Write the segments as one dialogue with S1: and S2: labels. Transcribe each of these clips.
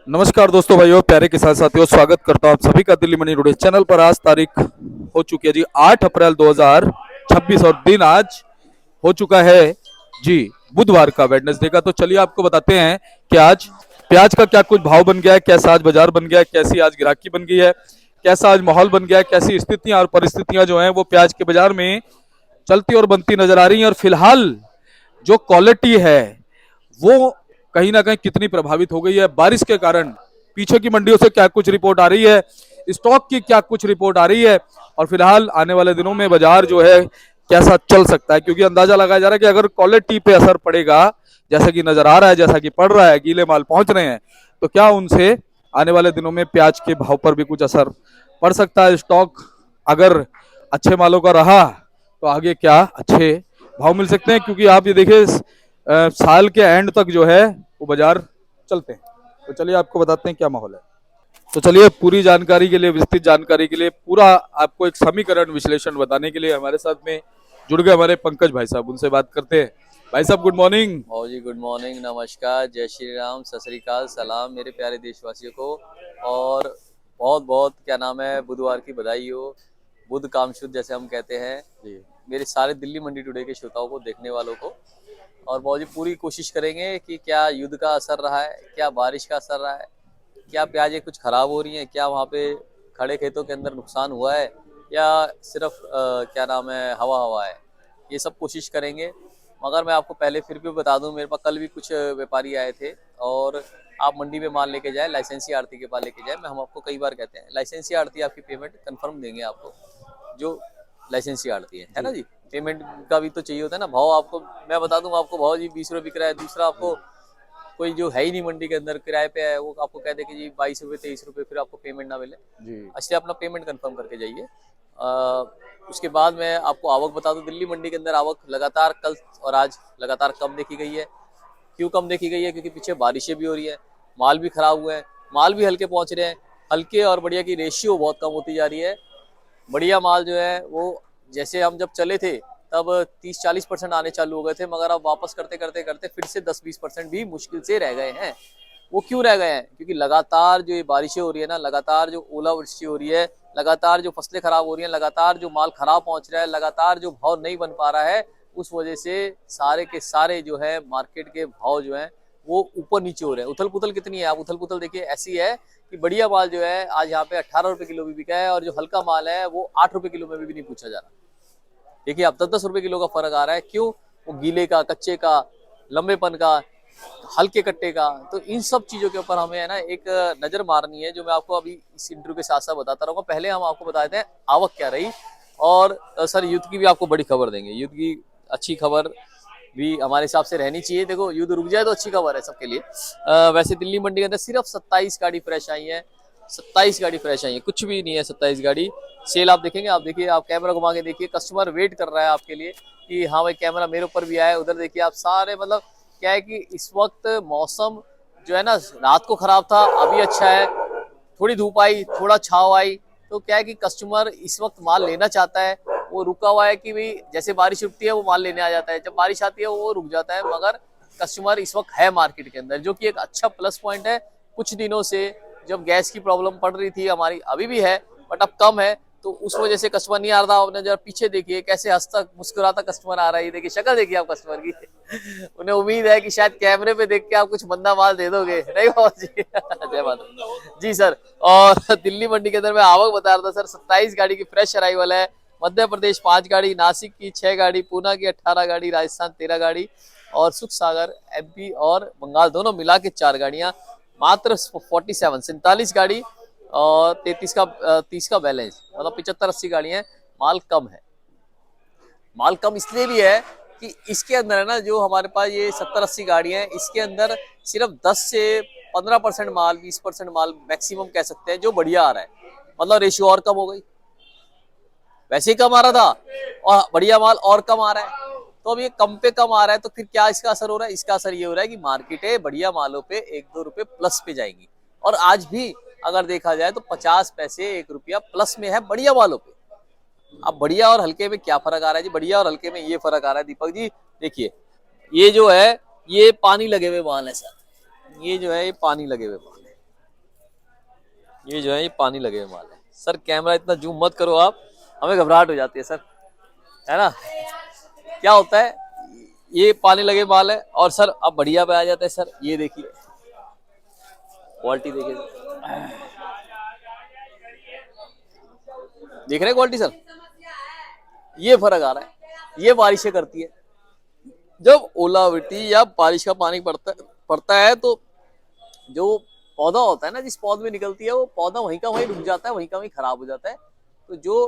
S1: नमस्कार दोस्तों, भाइयों, प्यारे किसान साथियों, स्वागत करता हूं आप सभी का दिल्ली मनी टुडे चैनल पर। आज तारीख हो चुकी है जी 8 अप्रैल 2026 और दिन आज हो चुका है जी बुधवार का, वेडनेसडे का। तो चलिए आपको बताते हैं कि आज प्याज का क्या कुछ भाव बन गया है, कैसा आज बाजार बन गया है, कैसी आज गिराकी बन गई है, कैसा आज माहौल बन गया है, कैसी स्थितियां और परिस्थितियां जो हैं वो प्याज के बाजार में चलती और बनती नजर आ रही हैं। और फिलहाल जो क्वालिटी है वो कहीं ना कहीं कितनी प्रभावित हो गई है बारिश के कारण, पीछे की मंडियों से क्या कुछ रिपोर्ट आ रही है, स्टॉक की क्या कुछ रिपोर्ट आ रही है, और फिलहाल आने वाले दिनों में बाजार जो है कैसा चल सकता है। क्योंकि अंदाजा लगाया जा रहा है कि अगर क्वालिटी पे असर पड़ेगा, जैसा कि नजर आ रहा है, जैसा कि पड़ रहा है, गीले माल पहुंच रहे हैं, तो क्या उनसे आने वाले दिनों में प्याज के भाव पर भी कुछ असर पड़ सकता है। स्टॉक अगर अच्छे मालों का रहा तो आगे क्या अच्छे भाव मिल सकते हैं। क्योंकि आप ये देखिए साल के एंड तक जो है वो बाजार चलते हैं। तो चलिए आपको बताते हैं क्या माहौल है। तो चलिए पूरी जानकारी के लिए, विस्तृत जानकारी के लिए, पूरा आपको एक समीकरण विश्लेषण बताने के लिए हमारे साथ में जुड़ गए हमारे पंकज भाई साहब। उनसे बात करते हैं। भाई साहब, गुड मॉर्निंग।
S2: और जी गुड मॉर्निंग, नमस्कार, जय श्री राम, सत श्री अकाल, सलाम मेरे प्यारे देशवासियों को। और बहुत बहुत क्या नाम है, बुधवार की बधाई हो। बुध काम शुद्ध जैसे हम कहते हैं
S1: जी
S2: मेरे सारे दिल्ली मंडी टुडे के श्रोताओं को, देखने वालों को। और बहुत जी पूरी कोशिश करेंगे कि क्या युद्ध का असर रहा है, क्या बारिश का असर रहा है, क्या प्याजें कुछ खराब हो रही हैं, क्या वहाँ पे खड़े खेतों के अंदर नुकसान हुआ है, या सिर्फ क्या नाम है हवा हवा है, ये सब कोशिश करेंगे। मगर मैं आपको पहले फिर भी बता दूं, मेरे पास कल भी कुछ व्यापारी आए थे। और आप मंडी में माल लेके जाए, लाइसेंसी आड़ती के पास लेके जाए। मैं हम आपको कई बार कहते हैं, लाइसेंसी आड़ती आपकी पेमेंट कंफर्म देंगे आपको, जो लाइसेंसी आड़ती है ना
S1: जी
S2: जी। पेमेंट का भी तो चाहिए होता है ना। भाव आपको मैं बता दूंगा, आपको भाव जी 20 रुपये बिक रहा है, दूसरा आपको कोई जो है ही नहीं मंडी के अंदर, किराए पे है, वो आपको कह दे कि जी 22 रुपये 23 रुपये, फिर आपको पेमेंट ना मिले।
S1: जी
S2: इसलिए अपना पेमेंट कंफर्म करके जाइए। उसके बाद मैं आपको आवक बता दूं, दिल्ली मंडी के अंदर आवक लगातार कल और आज लगातार कम देखी गई है। क्यों कम देखी गई है? क्योंकि पीछे बारिशें भी हो रही है, माल भी खराब हुए हैं, माल भी हल्के पहुंच रहे हैं। हल्के और बढ़िया की रेशियो बहुत कम होती जा रही है। बढ़िया माल जो है वो, जैसे हम जब चले थे तब 30-40% आने चालू हो गए थे, मगर अब वापस करते करते करते फिर से 10-20% भी मुश्किल से रह गए हैं। वो क्यों रह गए हैं? क्योंकि लगातार जो ये बारिशें हो रही है ना, लगातार जो ओलावृष्टि हो रही है, लगातार जो फसलें खराब हो रही हैं, लगातार जो माल खराब पहुंच रहा है, लगातार जो भाव नहीं बन पा रहा है, उस वजह से सारे के सारे जो है मार्केट के भाव जो है वो ऊपर नीचे हो रहे हैं। उथल पुथल कितनी है? आप उथल पुथल देखिए, ऐसी है कि बढ़िया माल जो है आज यहाँ पे 18 रुपए किलो भी बिका है, और जो हल्का माल है वो 8 रुपए किलो में भी नहीं पूछा जा रहा। देखिए अब 10-10 रुपए किलो का फर्क आ रहा है। क्यों? वो गीले का, कच्चे का, लंबेपन का, हल्के कट्टे का। तो इन सब चीजों के ऊपर हमें है ना एक नजर मारनी है, जो मैं आपको अभी इस इंटरव्यू के साथ साथ बताता रहूंगा। पहले हम आपको बता देते हैं आवक क्या रही। और सर युद्ध की भी आपको बड़ी खबर देंगे। युद्ध की अच्छी खबर भी हमारे हिसाब से रहनी चाहिए। देखो युद्ध रुक जाए तो अच्छी खबर है सबके लिए। वैसे दिल्ली मंडी के अंदर सिर्फ 27 गाड़ी फ्रेश आई है। 27 गाड़ी फ्रेश आई है, कुछ भी नहीं है 27 गाड़ी। सेल आप देखेंगे, आप देखिए, आप कैमरा घुमा के देखिए, कस्टमर वेट कर रहा है आपके लिए कि हाँ भाई कैमरा मेरे ऊपर भी आए। उधर देखिए आप सारे, मतलब क्या है कि इस वक्त मौसम जो है ना, रात को खराब था, अभी अच्छा है। थोड़ी धूप आई, थोड़ा छाव आई, तो क्या है कि कस्टमर इस वक्त माल लेना चाहता है। वो रुका हुआ है कि भाई जैसे बारिश रुकती है वो माल लेने आ जाता है, जब बारिश आती है वो रुक जाता है। मगर कस्टमर इस वक्त है मार्केट के अंदर, जो कि एक अच्छा प्लस पॉइंट है। कुछ दिनों से जब गैस की प्रॉब्लम पड़ रही थी हमारी, अभी भी है बट अब कम है, तो उस वजह से कस्टमर नहीं आ रहा। आपने जरा पीछे देखिए कैसे हंसता मुस्कुराता कस्टमर आ रहा है। देखिए शक्ल देखिए आप कस्टमर की। उन्हें उम्मीद है कि शायद कैमरे पे देख के आप कुछ मंदा माल दे दोगे, नहीं बाबा जी? जय माता जी सर। और दिल्ली मंडी के अंदर मैं आवक बता रहा था सर, 27 गाड़ी की फ्रेश अराइवल है। मध्य प्रदेश 5 गाड़ी, नासिक की 6 गाड़ी, पूना की 18 गाड़ी, राजस्थान 13 गाड़ी, और सुख सागर एमपी और बंगाल दोनों मिला के 4 गाड़ियां। मात्र 47 गाड़ी और 30 का बैलेंस, मतलब 75-80 गाड़ियां। माल कम है। माल कम इसलिए भी है कि इसके अंदर है ना, जो हमारे पास ये 70-80 गाड़ियां हैं, इसके अंदर सिर्फ 10 से 15% माल, 20% माल मैक्सिमम कह सकते हैं जो बढ़िया आ रहा है। मतलब रेशियो और कम हो गई। वैसे ही कम आ रहा था और बढ़िया माल और कम आ रहा है। तो अब ये कम पे कम आ रहा है, तो फिर क्या इसका असर हो रहा है? इसका असर ये हो रहा है कि मार्केटें बढ़िया मालों पे 1-2 रुपए प्लस पे जाएंगी। और आज भी अगर देखा जाए तो 50 पैसे 1 रुपया प्लस में है बढ़िया मालों पे। अब बढ़िया और हल्के में क्या फर्क आ रहा है जी? बढ़िया और हल्के में ये फर्क आ रहा है दीपक जी, देखिए ये जो है, ये पानी लगे हुए माल है सर। ये जो है ये पानी लगे हुए माल है। ये जो है ये पानी लगे हुए माल है सर। कैमरा इतना जूम मत करो आप, हमें घबराहट हो जाती है सर, है ना। क्या होता है, ये पानी लगे माल है। और सर अब बढ़िया पे आ जाता है सर। ये देखिए क्वालिटी, देखिए देख रहे हैं क्वालिटी सर। ये फर्क आ रहा है, ये बारिशें करती है। जब ओलावृष्टि या बारिश का पानी पड़ता है तो जो पौधा होता है ना, जिस पौध में निकलती है, वो पौधा वहीं का वहीं रुक जाता है, वहीं का वहीं खराब हो जाता है। तो जो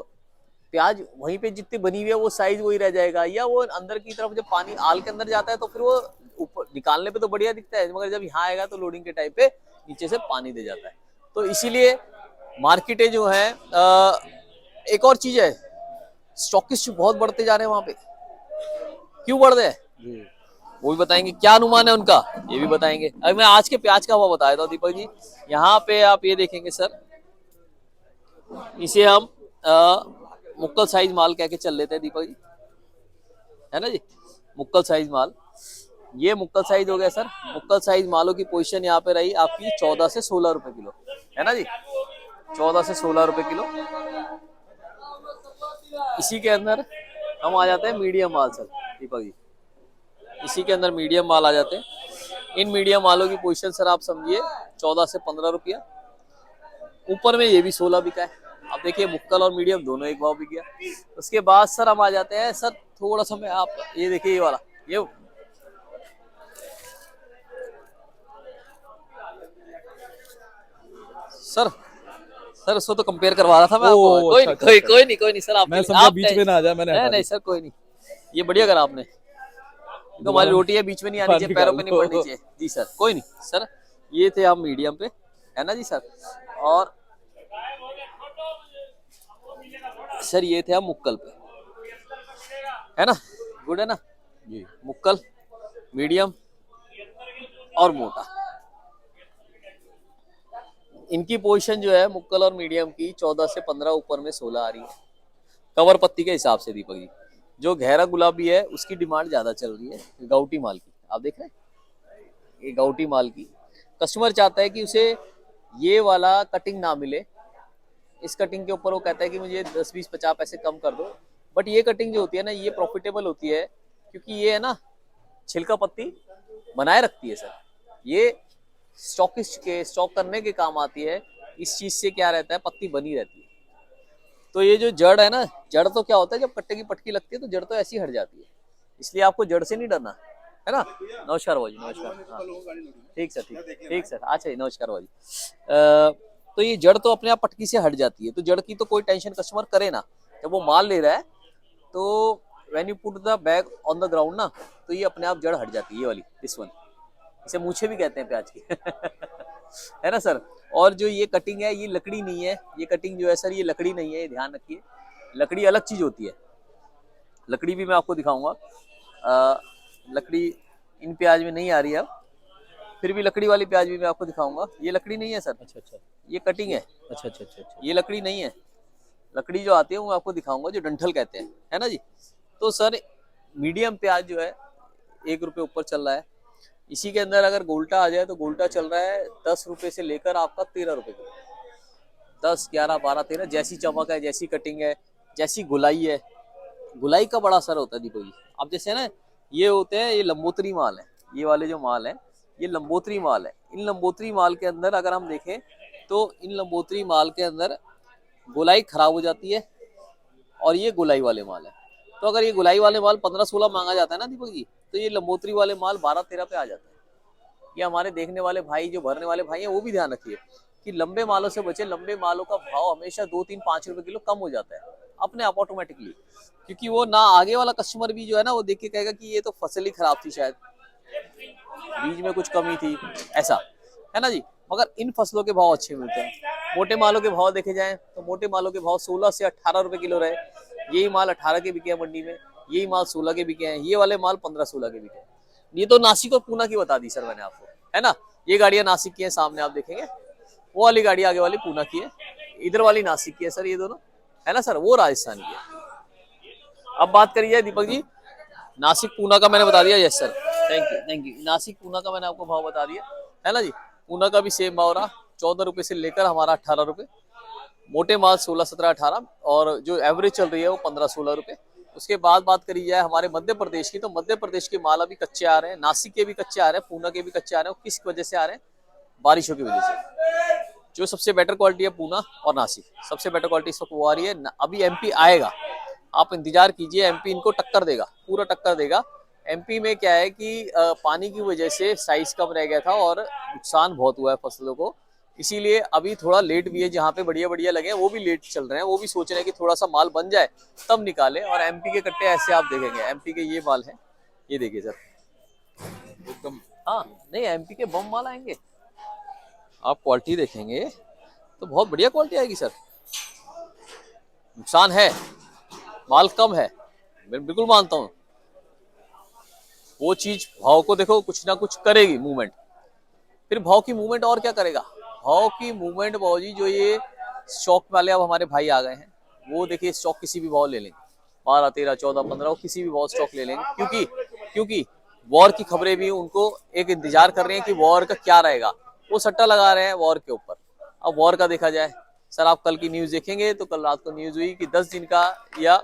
S2: प्याज वहीं पे जितनी बनी हुई है वो साइज वही रह जाएगा, या वो अंदर की तरफ जब पानी आल के अंदर जाता है तो फिर वो ऊपर निकालने पे तो बढ़िया दिखता है, मगर जब यहाँ आएगा तो लोडिंग के टाइम पे नीचे से पानी दे जाता है। तो इसीलिए मार्केटें जो है एक और चीज है, स्टॉकिस्ट बहुत बढ़ते जा रहे हैं वहां पे। क्यों बढ़ रहे हैं वो भी बताएंगे, क्या अनुमान है उनका ये भी बताएंगे। अगर मैं आज के प्याज का भाव बता देता हूँ दीपक जी। यहाँ पे आप ये देखेंगे सर, इसे हम मुक्कल साइज माल कह के चल लेते हैं दीपक जी, है ना जी। मुक्कल साइज माल, ये मुक्कल साइज हो गया सर। मुक्कल साइज मालों की पोजीशन यहाँ पे रही आपकी 14 से 16 रुपए किलो, है ना जी। 14 से 16 रुपए किलो। इसी के अंदर हम आ जाते हैं मीडियम माल सर दीपक जी। इसी के अंदर मीडियम माल आ जाते हैं। इन मीडियम मालों की पोजीशन सर आप समझिए 14 से 15 रुपया। ऊपर में ये भी 16 बिका है। आप देखिए मुक्कल और मीडियम दोनों एक भाव बिक गया। उसके बाद सर हम आ जाते हैं सर, थोड़ा सा मैं आप ये देखिए, ये वाला ये सर सर उसको तो कंपेयर करवा रहा था मैं आपको। कोई नहीं, कोई नहीं सर, आप
S1: मैं समझा बीच में ना आ जाए, मैंने
S2: नहीं नहीं सर कोई नहीं। ये बढ़िया करा आपने, तो हमारी रोटी है बीच में नहीं आनी चाहिए, पैरों पे नहीं पड़नी चाहिए जी सर। कोई नहीं सर, ये थे हम मीडियम पे, है ना जी सर। और सर ये थे हम मुक्कल पे, है ना। गुड है ना जी। मुक्कल, मीडियम और मोटा, इनकी पोजीशन जो है मुक्कल और मीडियम की 14 से 15, ऊपर में 16 आ रही है कवर पत्ती के हिसाब से दीपक जी। जो गहरा गुलाबी है उसकी डिमांड ज्यादा चल रही है गाउटी माल की। आप देख रहे हैं ये गाउटी माल की, कस्टमर चाहता है कि उसे ये वाला कटिंग ना मिले। इस कटिंग के ऊपर वो कहता है कि मुझे 10, 20, 50 पैसे कम कर दो। बट ये कटिंग जो होती है ना, ये प्रॉफिटेबल होती है, क्योंकि ये है ना छिलका पत्ती बनाए रखती है सर। ये स्टॉकिस्ट के स्टॉक करने के काम आती है। इस चीज से क्या रहता है, पत्ती बनी रहती है। तो ये जो जड़ है ना, जड़ तो क्या होता है, जब कट्टे की पटकी लगती है तो जड़ तो ऐसी हट जाती है। इसलिए आपको जड़ से नहीं डरना, है ना। नमस्कार भाजी, नमस्कार। हाँ ठीक सर, ठीक सर। अच्छा जी, नमस्कार भाजी। तो ये जड़ तो अपने आप पटकी से हट जाती है, तो जड़ की तो कोई टेंशन कस्टमर करे ना। जब वो माल ले रहा है तो when you put the bag on the ground ना, तो ये अपने आप जड़ हट जाती है। ये वाली, दिस वन, इसे मूछे भी कहते हैं प्याज की है ना सर। और जो ये कटिंग है, ये लकड़ी नहीं है। ये कटिंग जो है सर, ये लकड़ी नहीं है, ये ध्यान रखिए। लकड़ी अलग चीज होती है। लकड़ी भी मैं आपको दिखाऊंगा। लकड़ी इन प्याज में नहीं आ रही है अब, फिर भी लकड़ी वाली प्याज भी मैं आपको दिखाऊंगा। ये लकड़ी नहीं है सर। अच्छा, ये कटिंग है। अच्छा, ये लकड़ी नहीं है। लकड़ी जो आती है वो आपको दिखाऊंगा, जो डंठल कहते हैं, है ना जी। तो सर मीडियम प्याज जो है 1 रुपये ऊपर चल रहा है। इसी के अंदर अगर गोल्टा आ जाए तो गोल्टा चल रहा है 10 रुपए से लेकर आपका 13 रुपए किलो। 10, 11, 12, 13, जैसी चमक है, जैसी कटिंग है, जैसी गुलाई है। गुलाई का बड़ा असर होता है दीपक जी। अब जैसे ना ये होते हैं, ये लंबोतरी माल है। ये वाले जो माल है, ये लंबोतरी माल है। इन लंबोतरी माल के अंदर अगर हम देखें तो इन लंबोतरी माल के अंदर गुलाई खराब हो जाती है, और ये गुलाई वाले माल है। तो अगर ये गुलाई वाले माल 15-16 मांगा जाता है ना दीपक जी, तो ये लंबोतरी वाले माल 12-13 पे आ जाते हैं। ये हमारे देखने वाले भाई, जो भरने वाले भाई हैं, वो भी ध्यान रखिए कि लंबे मालों से बचे। लंबे मालों का भाव हमेशा 2, 3, 5 रुपए किलो कम हो जाता है अपने आप ऑटोमेटिकली, क्योंकि वो ना आगे वाला कस्टमर भी जो है ना, वो देख के कहेगा कि ये तो फसल ही खराब थी, शायद बीज में कुछ कमी थी, ऐसा, है ना जी। मगर इन फसलों के भाव अच्छे मिलते हैं। मोटे मालों के भाव देखे जाएं तो मोटे मालों के भाव 16 से 18 रुपए किलो रहे। यही माल 18 के बिके हैं मंडी में, यही माल 16 के बिके हैं, ये वाले माल 15-16 के बिके हैं। ये तो नासिक और पूना की बता दी सर मैंने आपको, है ना। ये गाड़ियां नासिक की है, सामने आप देखेंगे। वो वाली गाड़ी आगे वाली पूना की है, इधर वाली नासिक की है सर, ये दोनों, है ना सर। वो राजस्थान की है। अब बात करिए दीपक जी, नासिक पूना का मैंने बता दिया। Yes sir, thank you. Nashik Poona का मैंने आपको भाव बता दिया, है ना जी। पूना का भी सेम भाव रहा, 14 रुपए से लेकर हमारा 18 रुपए, मोटे माल 16, 17, 18, और जो एवरेज चल रही है वो 15, 16 रुपए। उसके बाद बात करी जाए हमारे मध्य प्रदेश की, तो मध्य प्रदेश के माल अभी कच्चे आ रहे हैं, नासिक के भी कच्चे आ रहे हैं, पूना के भी कच्चे आ रहे हैं। किस वजह से आ रहे हैं? बारिशों की वजह से। जो सबसे बेटर क्वालिटी है पूना और नासिक, सबसे बेटर क्वालिटी इस वक्त वो आ रही है। अभी एमपी आएगा, आप इंतजार कीजिए, एमपी इनको टक्कर देगा, पूरा टक्कर देगा। एमपी में क्या है कि पानी की वजह से साइज कम रह गया था और नुकसान बहुत हुआ है फसलों को, इसीलिए अभी थोड़ा लेट भी है। जहाँ पे बढ़िया बढ़िया लगे हैं वो भी लेट चल रहे हैं, वो भी सोच रहे हैं कि थोड़ा सा माल बन जाए तब निकाले। और एमपी के कट्टे ऐसे आप देखेंगे, एमपी के ये माल है, ये देखिए सर एकदम, हाँ नहीं एमपी के बम माल आएंगे, आप क्वालिटी देखेंगे तो बहुत बढ़िया क्वालिटी आएगी सर। नुकसान है, माल कम है, मैं बिल्कुल मानता हूँ। वो चीज भाव को देखो कुछ ना कुछ करेगी मूवमेंट, फिर भाव की मूवमेंट और क्या करेगा? भाव की मूवमेंट बाबूजी, जो ये स्टॉक वाले अब हमारे भाई आ गए हैं, वो देखिए स्टॉक किसी भी भाव ले लेंगे, 12, 13, 14, 15, किसी भी भाव स्टॉक ले लेंगे, क्योंकि वॉर की खबरें भी उनको एक इंतजार कर रहे हैं कि वॉर का क्या रहेगा, वो सट्टा लगा रहे हैं वॉर के ऊपर। अब वॉर का देखा जाए सर, आप कल की न्यूज देखेंगे तो कल रात को न्यूज हुई कि 10 दिन का या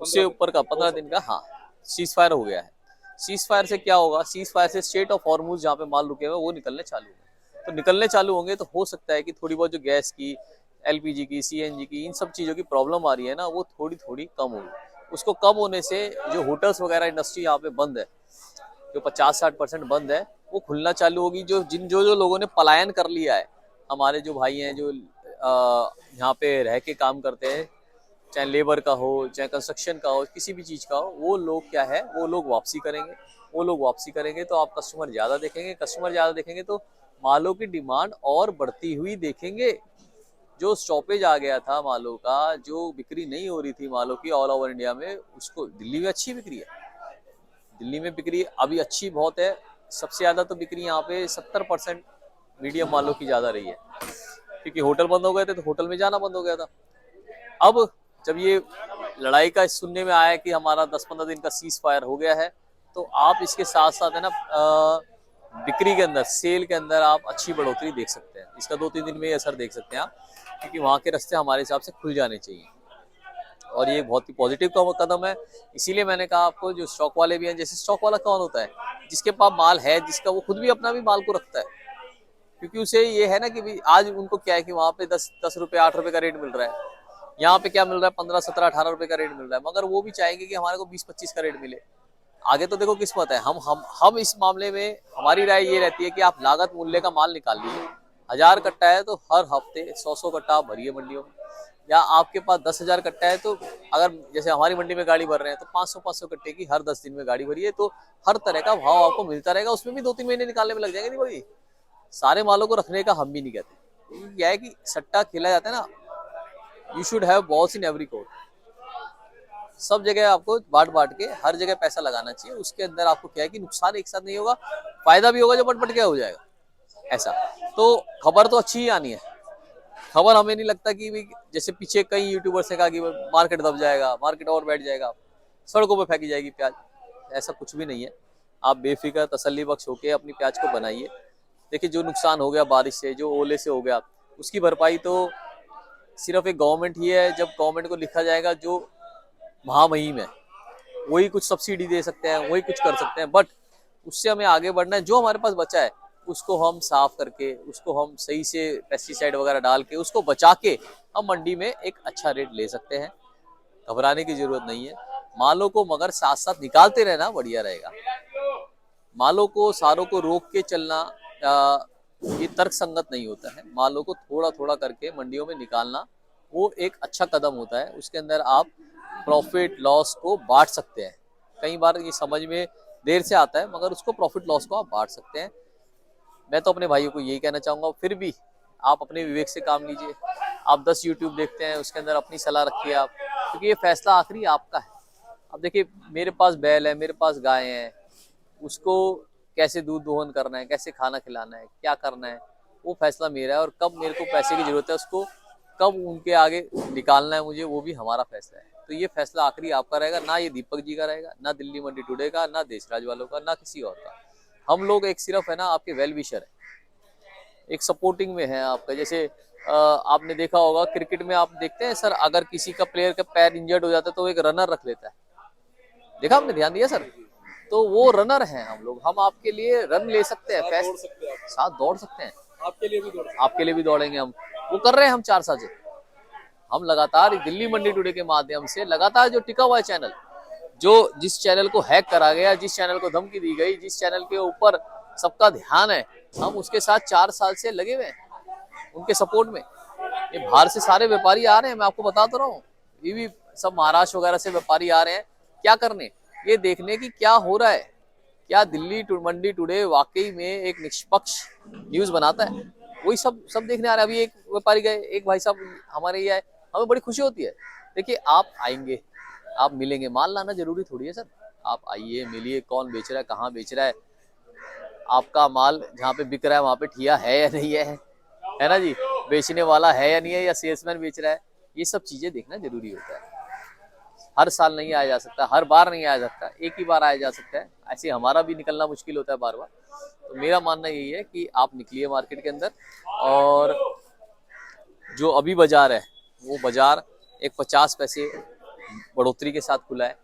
S2: उससे ऊपर का 15 दिन का, हाँ, सीज फायर हो गया है। सीज फायर से क्या होगा? सीज फायर से स्ट्रेट ऑफ हॉर्मुज जहाँ पे माल रुके हुए वो निकलने चालू होंगे, तो निकलने चालू होंगे तो हो सकता है कि थोड़ी बहुत जो गैस की, एलपीजी की, सीएनजी की, इन सब चीज़ों की प्रॉब्लम आ रही है ना, वो थोड़ी थोड़ी कम होगी। उसको कम होने से जो होटल्स वगैरह इंडस्ट्री यहाँ पे बंद है, जो 50-60% बंद है, वो खुलना चालू होगी। जो लोगों ने पलायन कर लिया है, हमारे जो भाई हैं जो यहाँ पे रह के काम करते हैं, चाहे लेबर का हो, चाहे कंस्ट्रक्शन का हो, किसी भी चीज़ का हो, वो लोग क्या है, वो लोग वापसी करेंगे। वो लोग वापसी करेंगे तो आप कस्टमर ज़्यादा देखेंगे, कस्टमर ज़्यादा देखेंगे तो मालों की डिमांड और बढ़ती हुई देखेंगे। जो स्टॉपेज आ गया था मालों का, जो बिक्री नहीं हो रही थी मालों की ऑल ओवर इंडिया में, उसको दिल्ली में अच्छी बिक्री है, दिल्ली में बिक्री अभी अच्छी बहुत है। सबसे ज़्यादा तो बिक्री यहाँ पे 70% मीडियम मालों की ज़्यादा रही है, क्योंकि होटल बंद हो गए थे तो होटल में जाना बंद हो गया था। अब जब ये लड़ाई का सुनने में आया कि हमारा 10-15 दिन का सीज फायर हो गया है, तो आप इसके साथ साथ है ना बिक्री के अंदर, सेल के अंदर आप अच्छी बढ़ोतरी देख सकते हैं। इसका 2-3 दिन में ही असर देख सकते हैं आप, क्योंकि वहाँ के रास्ते हमारे हिसाब से खुल जाने चाहिए और ये बहुत ही पॉजिटिव कदम है। इसीलिए मैंने कहा आपको, जो स्टॉक वाले भी हैं, जैसे स्टॉक वाला कौन होता है? जिसके पास माल है, जिसका वो खुद भी अपना भी माल को रखता है, क्योंकि उसे ये है ना कि भाई आज उनको क्या है कि वहाँ पे 10 रुपए 8 रुपए का रेट मिल रहा है, यहाँ पे क्या मिल रहा है 15, 17, 18 रुपए का रेट मिल रहा है, मगर वो भी चाहेंगे कि हमारे को 20-25 का रेट मिले। आगे तो देखो किस्मत है। हम इस मामले में हमारी राय ये रहती है कि आप लागत मूल्य का माल निकाल लीजिए। 1000 कट्टा है तो हर हफ्ते 100 कट्टा आप भरिए मंडियों में, या आपके पास 10,000 कट्टा है तो अगर जैसे हमारी मंडी में गाड़ी भर रहे हैं तो 500 कट्टे की हर 10 दिन में गाड़ी भरिए, तो हर तरह का भाव आपको मिलता रहेगा। उसमें भी 2-3 महीने निकालने में लग जाएंगे। नहीं भाई, सारे मालों को रखने का हम भी नहीं कहते, क्या है कि सट्टा खेला जाता है ना, you should have balls in every court. सब जगह आपको बांट बांट के हर जगह पैसा लगाना चाहिए, उसके अंदर आपको क्या है कि नुकसान एक साथ नहीं होगा, फायदा भी होगा जो बट क्या हो जाएगा ऐसा। तो खबर तो अच्छी ही आनी है। खबर हमें नहीं लगता कि भी जैसे पीछे कई यूट्यूबर्स ने कहा कि मार्केट दब जाएगा, मार्केट और बैठ जाएगा, सड़कों पे फेंकी जाएगी प्याज, ऐसा कुछ भी नहीं है। आप बेफिक्र तसल्ली बख्श होके अपनी प्याज को बनाइए। देखिए जो नुकसान हो गया बारिश से, जो ओले से हो गया, उसकी भरपाई तो सिर्फ एक गवर्नमेंट ही है। जब गवर्नमेंट को लिखा जाएगा, जो महामहिम है वही कुछ सब्सिडी दे सकते हैं, वही कुछ कर सकते हैं, बट उससे हमें आगे बढ़ना है। जो हमारे पास बचा है उसको हम साफ करके, उसको हम सही से पेस्टिसाइड वगैरह डाल के, उसको बचा के हम मंडी में एक अच्छा रेट ले सकते हैं। घबराने की जरूरत नहीं है। मालों को मगर साथ साथ निकालते रहना बढ़िया रहेगा। मालों को सारों को रोक के चलना ये तर्क संगत नहीं होता है। मालों को थोड़ा थोड़ा करके मंडियों में निकालना वो एक अच्छा कदम होता है। उसके अंदर आप प्रॉफिट लॉस को बांट सकते हैं। कई बार ये समझ में देर से आता है, मगर उसको प्रॉफिट लॉस को आप बांट सकते हैं। मैं तो अपने भाइयों को यही कहना चाहूँगा, फिर भी आप अपने विवेक से काम लीजिए। आप 10 यूट्यूब देखते हैं, उसके अंदर अपनी सलाह रखिए आप, क्योंकि ये फैसला आखिरी आपका है। अब देखिए मेरे पास बैल है, मेरे पास गाय है, उसको कैसे दूध दोहन करना है, कैसे खाना खिलाना है, क्या करना है, वो फैसला मेरा है। और कब मेरे को पैसे की जरूरत है, उसको कब उनके आगे निकालना है मुझे, वो भी हमारा फैसला है। तो ये फैसला आखिरी आपका रहेगा, ना ये दीपक जी का रहेगा, ना दिल्ली मंडी टुडे का, ना देशराज वालों का, ना किसी और का। हम लोग एक सिर्फ है ना आपके वेल विशर है। एक सपोर्टिंग में है आपका। जैसे आपने देखा होगा क्रिकेट में, आप देखते हैं सर, अगर किसी का प्लेयर का पैर इंजर्ड हो जाता है तो वो एक रनर रख लेता है। देखा आपने, ध्यान दिया सर? तो वो रनर हैं हम लोग, हम आपके लिए रन ले सकते हैं, साथ दौड़ सकते हैं, आपके लिए भी दौड़ेंगे हम। वो कर रहे हैं हम 4 साल से। हम लगातार दिल्ली मंडी टुडे के माध्यम से लगातार जो टिका हुआ है चैनल, जो जिस चैनल को हैक करा गया, जिस चैनल को धमकी दी गई, जिस चैनल के ऊपर सबका ध्यान है, हम उसके साथ 4 साल से लगे हुए हैं, उनके सपोर्ट में। ये बाहर से सारे व्यापारी आ रहे हैं, मैं आपको बता तो रहा हूँ, ये भी सब महाराष्ट्र वगैरह से व्यापारी आ रहे हैं। क्या करने? ये देखने की क्या हो रहा है, क्या दिल्ली मंडी टुडे वाकई में एक निष्पक्ष न्यूज बनाता है, वही सब देखने आ रहे हैं। अभी एक व्यापारी गए, एक भाई साहब हमारे ये आए, हमें बड़ी खुशी होती है। देखिए, आप आएंगे, आप मिलेंगे, माल लाना जरूरी थोड़ी है सर। आप आइए, मिलिए, कौन बेच रहा है, कहाँ बेच रहा है, आपका माल जहाँ पे बिक रहा है वहां पे ठिया है या नहीं है ना जी, बेचने वाला है या नहीं है, या सेल्समैन बेच रहा है, ये सब चीजें देखना जरूरी होता है। हर साल नहीं आया जा सकता, हर बार नहीं आया जा सकता, एक ही बार आया जा सकता है। ऐसे हमारा भी निकलना मुश्किल होता है बार बार। तो मेरा मानना यही है कि आप निकलिए मार्केट के अंदर, और जो अभी बाजार है वो बाजार एक 50 पैसे बढ़ोतरी के साथ खुला है।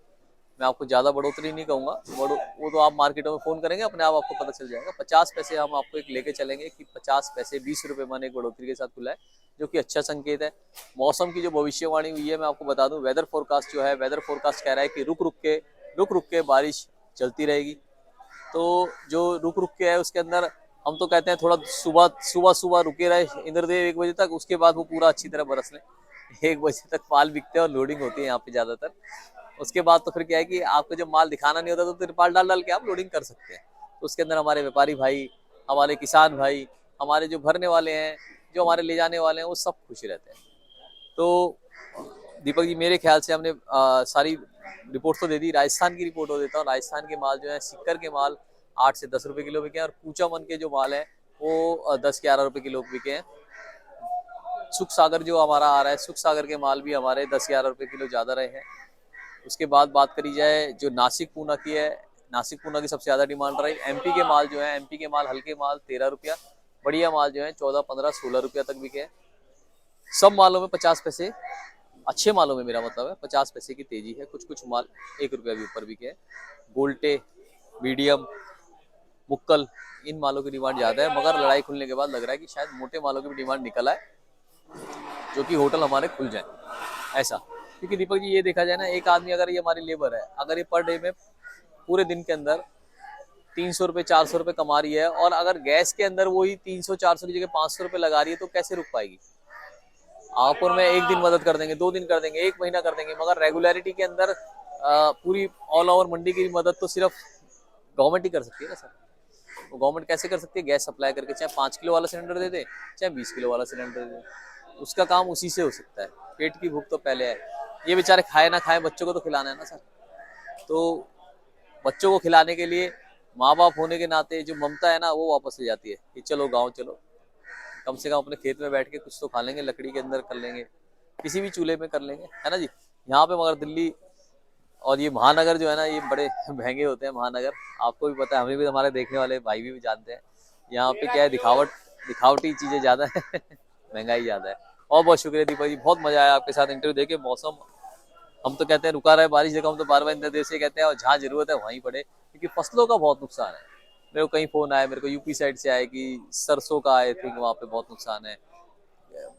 S2: मैं आपको ज़्यादा बढ़ोतरी नहीं कहूँगा, वो तो आप मार्केटों में फ़ोन करेंगे अपने आप आपको पता चल जाएगा। 50 पैसे हम आपको एक लेके चलेंगे कि 50 पैसे 20 रुपये मन एक बढ़ोतरी के साथ खुला है, जो कि अच्छा संकेत है। मौसम की जो भविष्यवाणी हुई है, मैं आपको बता दूं, वेदर फोरकास्ट जो है, वेदर फोरकास्ट कह रहा है कि रुक रुक के बारिश चलती रहेगी। तो जो रुक के है उसके अंदर हम तो कहते हैं थोड़ा सुबह रुके रहे इंद्रदेव 1 बजे तक, उसके बाद वो पूरा अच्छी तरह बरस लें। 1 बजे तक माल बिकते हैं और लोडिंग होती है यहाँ पे ज्यादातर। उसके बाद तो फिर क्या है कि आपको जब माल दिखाना नहीं होता तो तिरपाल डाल के आप लोडिंग कर सकते हैं। तो उसके अंदर हमारे व्यापारी भाई, हमारे किसान भाई, हमारे जो भरने वाले हैं, जो हमारे ले जाने वाले हैं, वो सब खुश रहते हैं। तो दीपक जी, मेरे ख्याल से हमने सारी रिपोर्ट तो दे दी। राजस्थान की रिपोर्ट हो देता हूँ। राजस्थान के माल जो है, सिक्कर के माल 8 से 10 रुपए किलो बिके हैं, और पूचा मन के जो माल है वो 10-11 रुपए किलो बिके हैं। सुख सागर जो हमारा आ रहा है, सुख सागर के माल भी हमारे 10-11 रुपए किलो ज्यादा रहे हैं। उसके बाद बात करी जाए जो नासिक पूना की है, नासिक पूना की सबसे ज्यादा डिमांड रही। एमपी के माल जो है, एमपी के माल, हल्के माल 13 रुपया, बढ़िया माल जो है 14, 15, 16 रुपया तक बिके हैं। सब मालों में 50 पैसे, अच्छे मालों में मेरा मतलब है 50 पैसे की तेजी है। कुछ कुछ माल 1 रुपया भी ऊपर बिके हैं। गोल्टे, मीडियम, मुक्कल, इन मालों की डिमांड ज्यादा है, मगर लड़ाई खुलने के बाद लग रहा है कि शायद मोटे मालों की भी डिमांड निकल आए, जो कि होटल हमारे खुल जाए ऐसा। क्योंकि दीपक जी, ये देखा जाए ना, एक आदमी अगर, ये हमारी लेबर है, अगर ये पर डे में पूरे दिन के अंदर 300 रुपये 400 रुपये कमा रही है, और अगर गैस के अंदर वही 300-400 की जगह 500 रुपये लगा रही है, तो कैसे रुक पाएगी? आप और मैं एक दिन मदद कर देंगे, 2 दिन कर देंगे, 1 महीना कर देंगे, मगर रेगुलरिटी के अंदर पूरी ऑल ओवर मंडी की मदद तो सिर्फ गवर्नमेंट ही कर सकती है ना सर। वो गवर्नमेंट कैसे कर सकती है? गैस सप्लाई करके, चाहे 5 किलो वाला सिलेंडर दे दे, चाहे 20 किलो वाला सिलेंडर दे दे, उसका काम उसी से हो सकता है। पेट की भूख तो पहले है, ये बेचारे खाए ना खाए, बच्चों को तो खिलाना है ना सर। तो बच्चों को खिलाने के लिए माँ बाप होने के नाते जो ममता है ना, वो वापस ले जाती है कि चलो गाँव चलो, कम से कम अपने खेत में बैठ के कुछ तो खा लेंगे, लकड़ी के अंदर कर लेंगे, किसी भी चूल्हे में कर लेंगे, है ना जी। यहाँ पे मगर दिल्ली और ये महानगर जो है ना, ये बड़े महंगे होते हैं महानगर। आपको भी पता है, हमें भी, हमारे देखने वाले भाई भी जानते हैं। यहाँ पे क्या है, दिखावटी चीजें ज्यादा है महंगाई ज्यादा है। और बहुत शुक्रिया दीपक जी, बहुत मजा आया आपके साथ इंटरव्यू देके। मौसम, हम तो कहते हैं रुका रहे बारिश, देखो हम तो बार बार इंद्रदेव से कहते हैं, और जहाँ जरूरत है वहीं पड़े, क्योंकि फसलों का बहुत नुकसान है। मेरे को कहीं फोन आया, मेरे को यूपी साइड से आए कि सरसों का, आई थिंक वहाँ पे बहुत नुकसान है।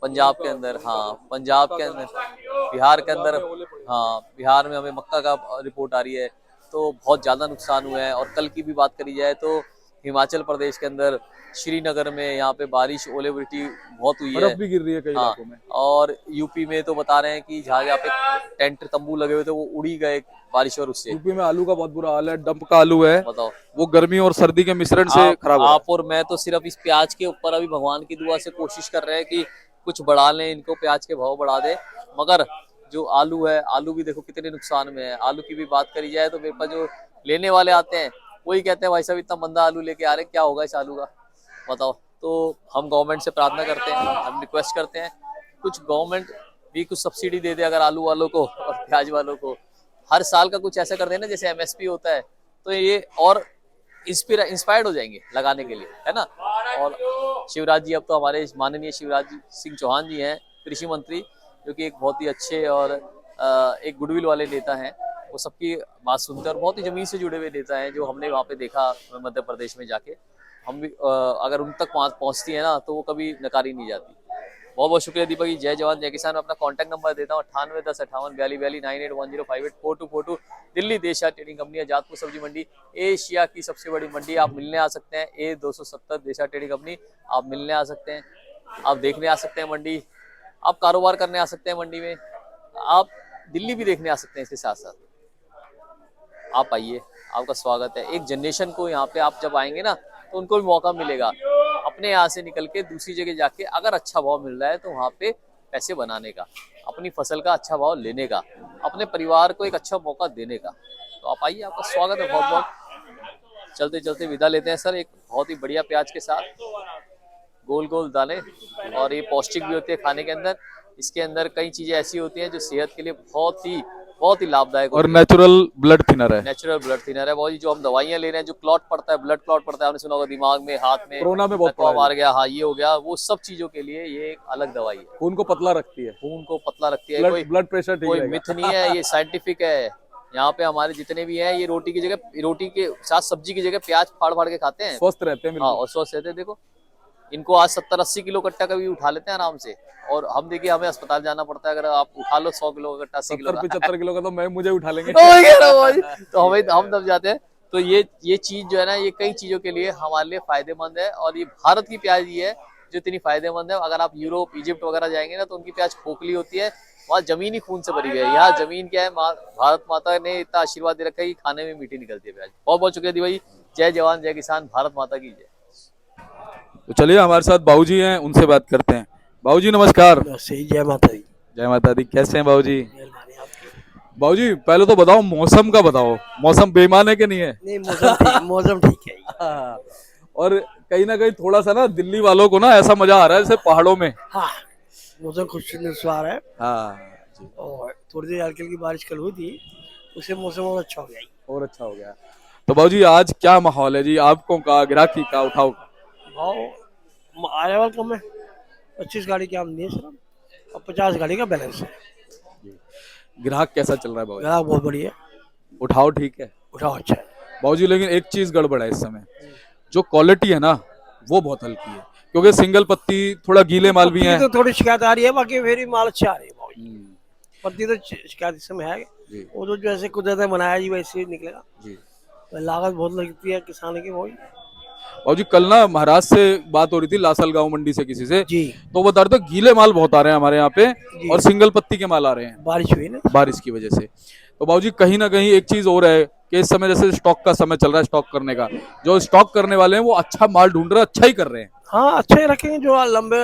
S2: पंजाब के अंदर, हाँ पंजाब के अंदर, बिहार के अंदर, हाँ बिहार में हमें मक्का का रिपोर्ट आ रही है, तो बहुत ज़्यादा नुकसान हुआ है। और कल की भी बात करी जाए तो हिमाचल प्रदेश के अंदर, श्रीनगर में यहाँ पे बारिश, ओलेबिलिटी बहुत हुई है,
S1: बर्फ भी गिर रही है कई इलाकों में।
S2: और यूपी में तो बता रहे हैं कि जहाँ जहाँ पे टेंट तंबू लगे हुए थे वो उड़ी गए बारिश, और उससे
S1: यूपी में आलू का बहुत बुरा हाल है, डंप का आलू है,
S2: बताओ।
S1: वो गर्मी और सर्दी के मिश्रण से खराब हो रहा है।
S2: आप और मैं तो सिर्फ इस प्याज के ऊपर अभी भगवान की दुआ से कोशिश कर रहे हैं कि कुछ बढ़ा लें इनको, प्याज के भाव बढ़ा दे। मगर जो आलू है, आलू भी देखो कितने नुकसान में है। आलू की भी बात करी जाए तो मेरे पास जो लेने वाले आते हैं वही कहते हैं, भाई साहब इतना मंदा आलू लेके आ रहे हैं, क्या होगा इस आलू का, बताओ। तो हम गवर्नमेंट से प्रार्थना करते हैं, हम रिक्वेस्ट करते हैं, कुछ गवर्नमेंट भी कुछ सब्सिडी दे दे अगर आलू वालों को और प्याज वालों को। हर साल का कुछ ऐसा कर देना जैसे MSP होता है, तो ये और इंस्पायर्ड हो जाएंगे लगाने के लिए, है ना। और शिवराज जी, अब तो हमारे माननीय शिवराज सिंह चौहान जी हैं कृषि मंत्री, जो कि एक बहुत ही अच्छे और एक गुडविल वाले नेता हैं। वो सबकी बात सुनते हैं और बहुत ही जमीन से जुड़े हुए नेता हैं, जो हमने वहाँ पे देखा मध्य प्रदेश में जाके। हम भी अगर उन तक पहुँचती है ना तो वो कभी नकारी नहीं जाती। बहुत बहुत शुक्रिया दीपक जी। जय जवान जय किसान। अपना कॉन्टैक्ट नंबर देता हूँ 9810584242 98105842। दिल्ली देशा ट्रेडिंग कंपनी, आजादपुर सब्जी मंडी, एशिया की सबसे बड़ी मंडी। आप मिलने आ सकते हैं। A270 देशा ट्रेडिंग कंपनी, आप मिलने आ सकते हैं, आप देखने आ सकते हैं मंडी, आप कारोबार करने आ सकते हैं मंडी में, आप दिल्ली भी देखने आ सकते हैं। इसके साथ साथ आप आइए, आपका स्वागत है। एक जनरेशन को यहाँ पे आप जब आएंगे ना तो उनको भी मौका मिलेगा अपने यहाँ से निकल के दूसरी जगह जाके, अगर अच्छा भाव मिल रहा है तो वहाँ पे पैसे बनाने का, अपनी फसल का अच्छा भाव लेने का, अपने परिवार को एक अच्छा मौका देने का। तो आप आइए, आपका स्वागत है बहुत बहुत। चलते चलते विदा लेते हैं सर, एक बहुत ही बढ़िया प्याज के साथ, गोल गोल दाने, और ये पौष्टिक भी होती है खाने के अंदर। इसके अंदर कई चीजें ऐसी होती हैं जो सेहत के लिए बहुत ही लाभदायक
S1: और
S2: होती है।
S1: नेचुरल ब्लड थिनर है।
S2: नेचुरल ब्लड थिनर है बहुत ही। जो हम दवाइयाँ ले रहे हैं, जो क्लॉट पड़ता है, ब्लड क्लॉट पड़ता है, आपने सुना होगा दिमाग में, हाथ में,
S1: कोरोना में बहुत
S2: लकवा मार गया, हाँ ये हो गया, वो सब चीजों के लिए ये एक अलग दवाई है।
S1: खून को पतला रखती है,
S2: खून को पतला रखती है। कोई
S1: ब्लड प्रेशर ठीक
S2: कोई
S1: रहेगा।
S2: मिथ नहीं है, ये साइंटिफिक है। यहाँ पे हमारे जितने भी हैं, ये रोटी की जगह, रोटी के साथ सब्जी की जगह प्याज फाड़ फाड़ के खाते हैं,
S1: स्वस्थ रहते हैं।
S2: हाँ, और स्वस्थ रहते हैं। देखो इनको आज 70-80 किलो कट्टा का भी उठा लेते हैं आराम से, और हम देखिए हमें अस्पताल जाना पड़ता है। अगर आप उठा लो 100 किलो का कट्टा, 80 किलो का,
S1: 75 किलो का तो मुझे उठा लेंगे।
S2: तो हम दब जाते हैं। तो ये चीज जो है ना, ये कई चीजों के लिए हमारे लिए फायदेमंद है। और ये भारत की प्याज ही है जो इतनी फायदेमंद है। अगर आप यूरोप, इजिप्ट वगैरह जाएंगे ना तो उनकी प्याज खोखली होती है, वहाँ जमीन ही खून से भरी हुई है। यहाँ जमीन क्या है, भारत माता ने इतना आशीर्वाद दे रखा है कि खाने में मीठी निकलती है प्याज। बहुत बहुत शुक्रिया दी भाई। जय जवान जय किसान, भारत माता की जय।
S1: तो चलिए, हमारे साथ बाबूजी हैं, उनसे बात करते हैं। बाबूजी नमस्कार।
S3: सही, जय माता दी।
S1: जय माता दी। कैसे हैं बाबूजी? बाबूजी पहले तो बताओ, मौसम का बताओ, मौसम बेईमान है कि नहीं है?
S3: नहीं, मौसम ठीक है।
S1: और कहीं ना कहीं थोड़ा सा ना दिल्ली वालों को ना ऐसा मजा आ रहा है जैसे पहाड़ों में।
S3: हाँ, मौसम खुशनुमा है।
S1: हाँ,
S3: और थोड़ी देर हल्की हल्की बारिश कल हुई थी, उससे मौसम और अच्छा हो गया।
S1: और अच्छा हो गया। तो बाबूजी आज क्या माहौल है जी, आपको का, ग्राहकी का, उठाओ का?
S3: भाव आने वाला कम है। 25 गाड़ी की आमदनी है सर, और 50 गाड़ी का बैलेंस है।
S1: ग्राहक कैसा चल रहा है बाबूजी?
S3: ग्राहक बहुत बढ़िया,
S1: उठाओ ठीक है
S3: उठाओ अच्छा है
S1: बाबूजी। लेकिन एक चीज गड़बड़ है इस समय, जो क्वालिटी है ना वो बहुत हल्की है, क्योंकि सिंगल पत्ती, थोड़ा गीले माल भी हैं।
S3: तो थोड़ी शिकायत आ रही है, बाकी फिर माल अच्छा आ रही है भाव। पत्ती तो शिकायत इस समय है, वो तो जैसे कुदरत ने बनाया जी वैसे ही निकलेगा जी। लागत बहुत लगती है किसान की भाई।
S1: और जी कल ना महाराष्ट्र से बात हो रही थी, लासलगांव मंडी से किसी से
S3: जी,
S1: तो बता रहे थे गीले माल बहुत आ रहे हैं हमारे यहाँ पे, और सिंगल पत्ती के माल आ रहे हैं,
S3: बारिश हुई ना,
S1: बारिश की वजह से। तो बाबूजी कहीं ना कहीं एक चीज और है कि इस समय जैसे स्टॉक का समय चल रहा है, स्टॉक करने का, जो स्टॉक करने वाले हैं वो अच्छा माल ढूंढ रहे हैं, अच्छा ही कर रहे हैं।
S3: हाँ अच्छा ही रखेंगे, जो लंबे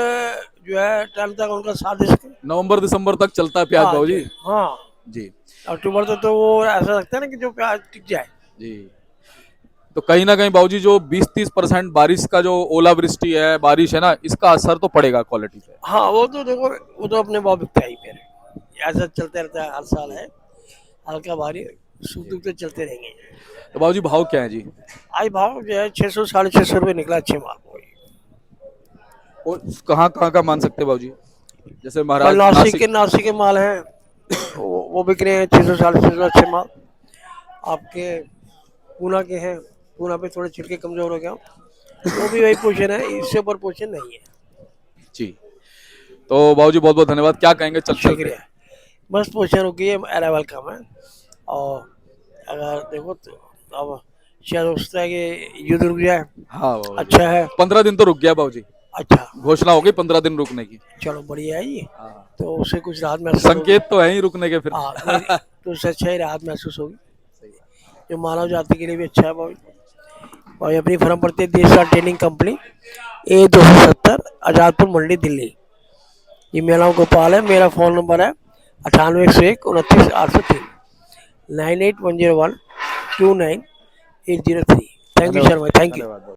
S3: जो है टाइम तक उनका साथ दे सके।
S1: नवंबर दिसंबर तक चलता है प्याज बाबूजी।
S3: हाँ
S1: जी,
S3: अक्टूबर तक तो वो ऐसा लगता है ना कि जो प्याज टिक जाए
S1: जी। तो कहीं ना कहीं बाबूजी जो 20-30% बारिश का जो ओलावृष्टि है, बारिश है ना, इसका असर तो पड़ेगा क्वालिटी पे।
S3: हाँ वो तो देखो, वो तो अपने भाव बिकता ही फिर, ऐसा चलते रहता है, हर साल है हल्का भारी सूख तो चलते रहेंगे।
S1: तो बाबूजी भाव क्या है जी?
S3: आज भाव जो है 600-650 रुपये निकला अच्छे माल को।
S1: और कहाँ का मान सकते हैं बाबूजी? जैसे
S3: नासिक के माल हैं, वो बिक रहे हैं 600-650 अच्छे माल। आपके पूना के हैं, पूना पे थोड़े छिलके कमजोर हो गया, वो भी वही पोजीशन है, इससे ऊपर पोजीशन नहीं है
S1: जी। तो बाबूजी बहुत बहुत धन्यवाद। क्या कहेंगे?
S3: शुक्रिया। बस पोजीशन रुकी है, अराइवल कम है। और अगर देखो तो अब शायद हो सकता है कि युद्ध रुक जाए।
S1: हाँ
S3: अच्छा है,
S1: 15 दिन तो रुक गया बाबूजी।
S3: अच्छा,
S1: घोषणा हो गई 15 दिन रुकने की।
S3: चलो बढ़िया है ये।
S1: हाँ।
S3: तो उससे कुछ राहत महसूस
S1: संकेत तो है ही रुकने के फिर।
S3: हाँ, तो उससे अच्छा ही राहत महसूस होगी, जो मानव जाति के लिए भी अच्छा है भाई। और अपनी फर्म पड़ती है देशा ट्रेडिंग कंपनी, A270 आजादपुर मंडी दिल्ली। ये मेरा गोपाल है, मेरा फ़ोन नंबर है 9801 29 803 9810129803। Thank you Sharma, thank you.